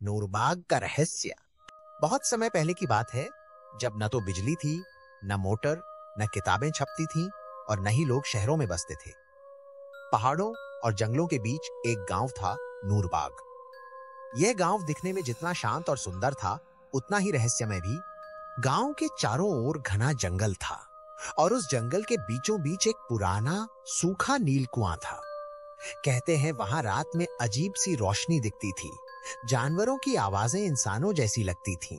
नूरबाग का रहस्य। बहुत समय पहले की बात है, जब न तो बिजली थी, न मोटर, न किताबें छपती थीं और न ही लोग शहरों में बसते थे। पहाड़ों और जंगलों के बीच एक गांव था, नूरबाग। यह गांव दिखने में जितना शांत और सुंदर था, उतना ही रहस्यमय भी। गांव के चारों ओर घना जंगल था और उस जंगल के बीचों बीच एक पुराना सूखा नील कुआं था। कहते हैं वहां रात में अजीब सी रोशनी दिखती थी, जानवरों की आवाजें इंसानों जैसी लगती थीं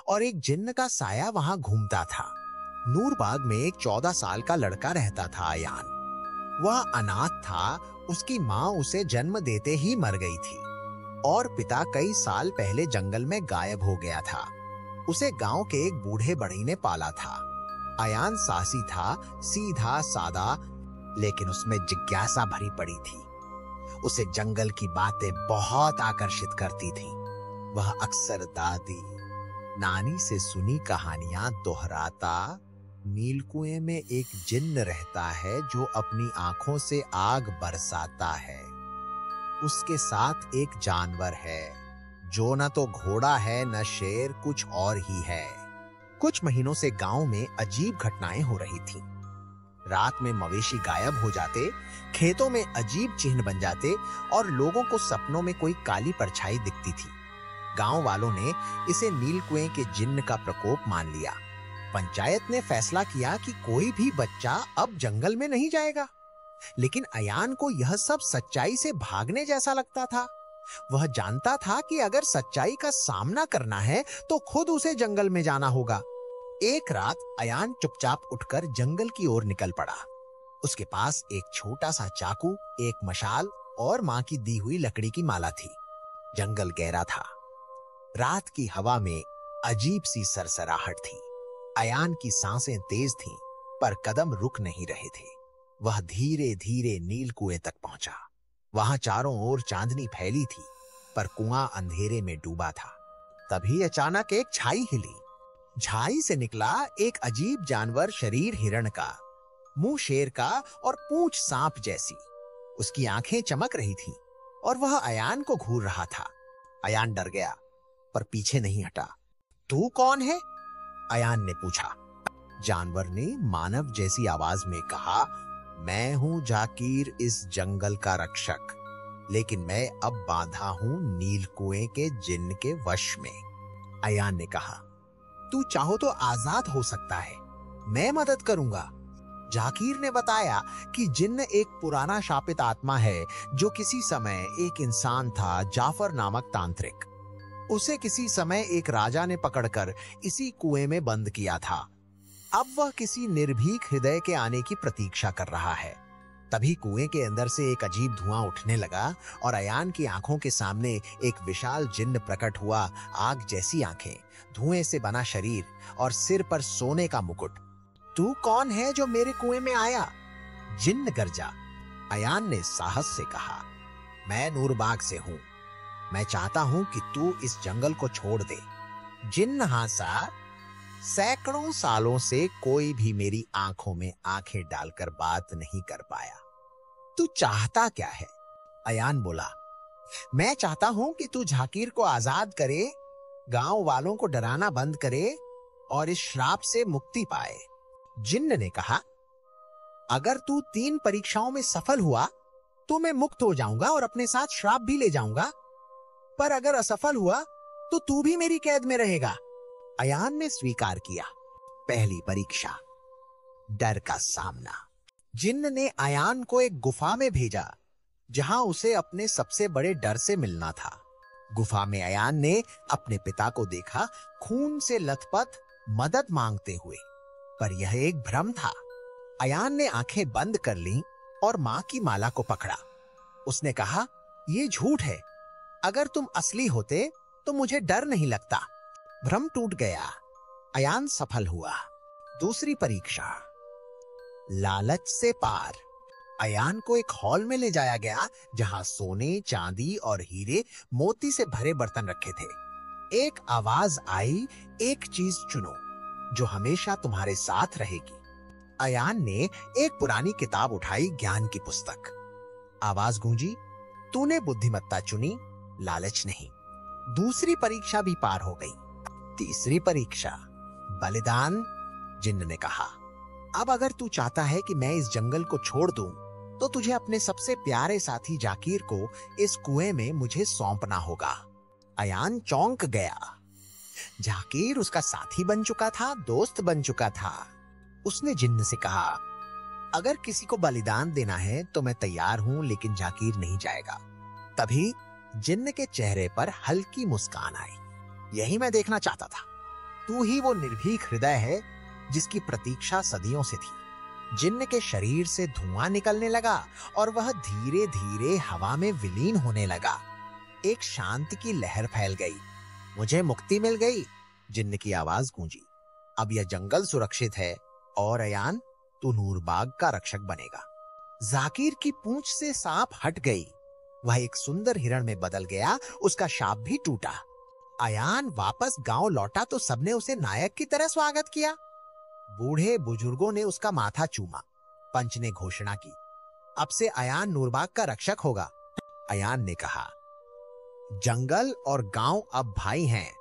और एक जिन्न का साया वहां घूमता था। नूरबाग में एक 14 साल का लड़का रहता था, अयान। वह अनाथ था, उसकी माँ उसे जन्म देते ही मर गई थी और पिता कई साल पहले जंगल में गायब हो गया था। उसे गांव के एक बूढ़े बढ़ई ने पाला था। अयान साहसी था, सीधा सादा, लेकिन उसमें जिज्ञासा भरी पड़ी थी। उसे जंगल की बातें बहुत आकर्षित करती थीं। वह अक्सर दादी नानी से सुनी कहानियां दोहराता। नीलकुएं में एक जिन्न रहता है जो अपनी आंखों से आग बरसाता है। उसके साथ एक जानवर है जो न तो घोड़ा है न शेर, कुछ और ही है। कुछ महीनों से गांव में अजीब घटनाएं हो रही थीं। रात में मवेशी गायब हो जाते, खेतों में अजीब चिन्ह बन जाते और लोगों को सपनों में कोई काली परछाई दिखती थी। गांव वालों ने इसे नीलकुएं के जिन्न का प्रकोप मान लिया। पंचायत ने फैसला किया कि कोई भी बच्चा अब जंगल में नहीं जाएगा। लेकिन अयान को यह सब सच्चाई से भागने जैसा लगता था। वह जानता था कि अगर सच्चाई का सामना करना है तो खुद उसे जंगल में जाना होगा। एक रात अयान चुपचाप उठकर जंगल की ओर निकल पड़ा। उसके पास एक छोटा सा चाकू, एक मशाल और मां की दी हुई लकड़ी की माला थी। जंगल गहरा था। रात की हवा में अजीब सी सरसराहट थी। अयान की सांसें तेज थीं, पर कदम रुक नहीं रहे थे। वह धीरे धीरे नील कुएं तक पहुंचा। वहां चारों ओर चांदनी फैली थी, पर कुआं अंधेरे में डूबा था। तभी अचानक एक छाई हिली। झाई से निकला एक अजीब जानवर, शरीर हिरण का, मुंह शेर का और पूंछ सांप जैसी। उसकी आंखें चमक रही थीं और वह अयान को घूर रहा था। अयान डर गया, पर पीछे नहीं हटा। तू कौन है? अयान ने पूछा। जानवर ने मानव जैसी आवाज में कहा, मैं हूं जाकिर, इस जंगल का रक्षक, लेकिन मैं अब बांधा हूं नील कुएं के जिन्न के वश में। अयान ने कहा, तू चाहो तो आजाद हो सकता है, मैं मदद करूंगा। जाकिर ने बताया कि जिन्न एक पुराना शापित आत्मा है जो किसी समय एक इंसान था, जाफर नामक तांत्रिक। उसे किसी समय एक राजा ने पकड़कर इसी कुएं में बंद किया था। अब वह किसी निर्भीक हृदय के आने की प्रतीक्षा कर रहा है। तभी कुएं के अंदर से एक अजीब धुआं उठने लगा और अयान की आंखों के सामने एक विशाल जिन्न प्रकट हुआ। आग जैसी आंखें, धुएं से बना शरीर और सिर पर सोने का मुकुट। तू कौन है जो मेरे कुएं में आया? जिन्न गरजा। अयान ने साहस से कहा, मैं नूरबाग से हूं। मैं चाहता हूं कि तू इस जंगल को छोड़ दे। जिन्न हंसा, सैकड़ों सालों से कोई भी मेरी आंखों में आंखें डालकर बात नहीं कर पाया। तू चाहता क्या है? अयान बोला, मैं चाहता हूं कि तू जाकिर को आजाद करे, गांव वालों को डराना बंद करे और इस श्राप से मुक्ति पाए। जिन्न ने कहा, अगर तू 3 परीक्षाओं में सफल हुआ तो मैं मुक्त हो जाऊंगा और अपने साथ श्राप भी ले जाऊंगा, पर अगर असफल हुआ तो तू भी मेरी कैद में रहेगा। अयान ने स्वीकार किया। पहली परीक्षा, डर का सामना। जिन्न ने अयान को एक गुफा में भेजा जहां उसे अपने सबसे बड़े डर से मिलना था। गुफा में अयान ने अपने पिता को देखा, खून से लथपथ, मदद मांगते हुए, पर यह एक भ्रम था। अयान ने आंखें बंद कर लीं और मां की माला को पकड़ा। उसने कहा, यह झूठ है, अगर तुम असली होते तो मुझे डर नहीं लगता। भ्रम टूट गया। अयान सफल हुआ। दूसरी परीक्षा, लालच से पार। अयान को एक हॉल में ले जाया गया जहां सोने, चांदी और हीरे, मोती से भरे बर्तन रखे थे। एक आवाज आई, एक चीज चुनो जो हमेशा तुम्हारे साथ रहेगी। अयान ने एक पुरानी किताब उठाई, ज्ञान की पुस्तक। आवाज गूंजी, तूने बुद्धिमत्ता चुनी, लालच नहीं। दूसरी परीक्षा भी पार हो गई। तीसरी परीक्षा, बलिदान। जिन्न ने कहा, अब अगर तू चाहता है कि मैं इस जंगल को छोड़ दूं, तो तुझे अपने सबसे प्यारे साथी जाकिर को इस कुएं में मुझे सौंपना होगा। अयान चौंक गया। जाकिर उसका साथी बन चुका था, दोस्त बन चुका था। उसने जिन्न से कहा, अगर किसी को बलिदान देना है तो मैं तैयार हूं, लेकिन जाकिर नहीं जाएगा। तभी जिन्न के चेहरे पर हल्की मुस्कान आई। यही मैं देखना चाहता था। तू ही वो निर्भीक हृदय है जिसकी प्रतीक्षा सदियों से थी। जिन्न के शरीर से धुआं निकलने लगा और वह धीरे धीरे हवा में विलीन होने लगा। एक शांति की लहर फैल गई। मुझे मुक्ति मिल गई, जिन्न की आवाज गूंजी। अब यह जंगल सुरक्षित है और अयान, तू नूरबाग का रक्षक बनेगा। जाकिर की पूंछ से सांप हट गई। वह एक सुंदर हिरण में बदल गया। उसका शाप भी टूटा। अयान वापस गांव लौटा तो सबने उसे नायक की तरह स्वागत किया। बूढ़े बुजुर्गों ने उसका माथा चूमा। पंच ने घोषणा की, अब से अयान नूरबाग का रक्षक होगा। अयान ने कहा, जंगल और गांव अब भाई हैं।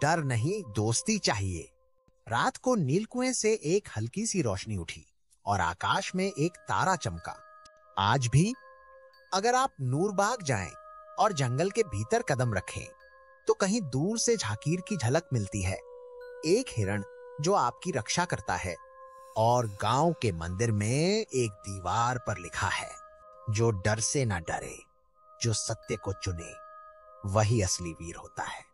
डर नहीं, दोस्ती चाहिए। रात को नीलकुएं से एक हल्की सी रोशनी उठी और आकाश में एक तारा चमका। आज भी अगर आप नूरबाग जाएं और जंगल के भीतर कदम रखें, तो कहीं दूर से जाकिर की झलक मिलती है। एक हिरण जो आपकी रक्षा करता है। और गांव के मंदिर में एक दीवार पर लिखा है, जो डर से ना डरे, जो सत्य को चुने, वही असली वीर होता है।